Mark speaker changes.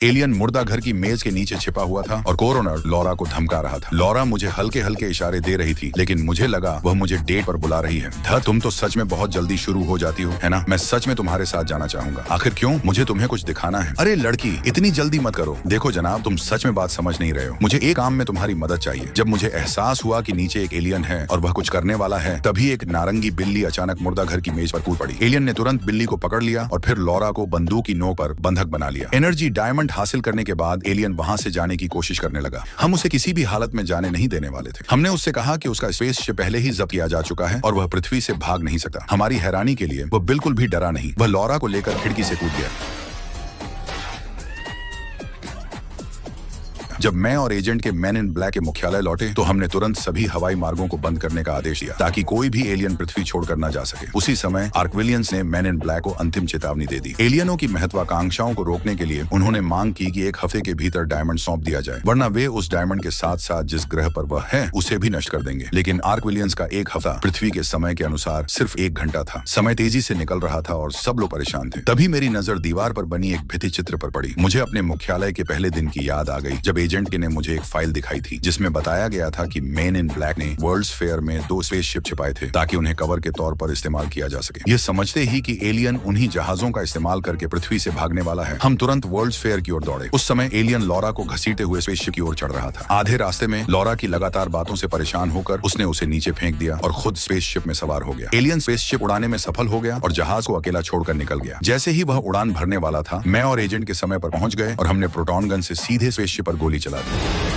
Speaker 1: Alien मुर्दा घर की मेज के नीचे छिपा हुआ था और कोरोनर लॉरा को धमका रहा था। लॉरा मुझे हल्के हल्के इशारे दे रही थी, लेकिन मुझे लगा वह मुझे डेट पर बुला रही है। ध तुम तो सच में बहुत जल्दी शुरू हो जाती हो, है ना? मैं सच में तुम्हारे साथ जाना चाहूंगा। आखिर क्यों? मुझे तुम्हें कुछ दिखाना है। अरे लड़की, इतनी जल्दी मत करो। देखो जनाब, तुम सच में बात समझ नहीं रहे हो। मुझे एक काम में तुम्हारी मदद चाहिए। जब मुझे एहसास हुआ कि नीचे एक एलियन है और वह कुछ करने वाला है, तभी एक नारंगी बिल्ली अचानक मुर्दा घर की मेज पर कूद पड़ी। एलियन ने तुरंत बिल्ली को पकड़ लिया और फिर लॉरा को बंदूक की नोक पर बंधक बना लिया। एनर्जी डायमंड हासिल करने के बाद एलियन वहां से जाने की कोशिश करने लगा। हम उसे किसी भी हालत में जाने नहीं देने वाले थे। हमने उससे कहा कि उसका स्पेसशिप पहले ही जब्त किया जा चुका है और वह पृथ्वी से भाग नहीं सकता। हमारी हैरानी के लिए वह बिल्कुल भी डरा नहीं। वह लॉरा को लेकर खिड़की से कूद गया। जब मैं और एजेंट के मैन इन ब्लैक के मुख्यालय लौटे तो हमने तुरंत सभी हवाई मार्गों को बंद करने का आदेश दिया ताकि कोई भी एलियन पृथ्वी छोड़कर न जा सके। उसी समय आर्क्विलियंस ने मैन इन ब्लैक को अंतिम चेतावनी दे दी। एलियनों की महत्वाकांक्षाओं को रोकने के लिए उन्होंने मांग की कि 1 हफ्ते के भीतर डायमंड सौंप दिया जाए, वरना वे उस डायमंड के साथ साथ जिस ग्रह पर वह है उसे भी नष्ट कर देंगे। लेकिन आर्क्विलियंस का 1 हफ्ता पृथ्वी के समय के अनुसार सिर्फ 1 घंटा था। समय तेजी से निकल रहा था और सब लोग परेशान थे। तभी मेरी नजर दीवार पर बनी एक भित्ति चित्र पर पड़ी। मुझे अपने मुख्यालय के पहले दिन की याद आ गई जब एजेंट ने मुझे एक फाइल दिखाई थी जिसमें बताया गया था कि मैन इन ब्लैक ने वर्ल्ड्स फेयर में 2 स्पेसशिप छिपाए थे ताकि उन्हें कवर के तौर पर इस्तेमाल किया जा सके। ये समझते ही कि एलियन उन्हीं जहाजों का इस्तेमाल करके पृथ्वी से भागने वाला है, हम तुरंत वर्ल्ड्स फेयर की ओर दौड़े। उस समय एलियन लॉरा को घसीटे हुए स्पेसशिप की ओर चढ़ रहा था। आधे रास्ते में लॉरा की लगातार बातों से परेशान होकर उसने उसे नीचे फेंक दिया और खुद स्पेसशिप में सवार हो गया। एलियन स्पेसशिप उड़ाने में सफल हो गया और जहाज को अकेला छोड़कर निकल गया। जैसे ही वह उड़ान भरने वाला था, मैं और एजेंट के समय पर पहुंच गए और हमने प्रोटॉन गन से सीधे स्पेसशिप पर गोली चला दी।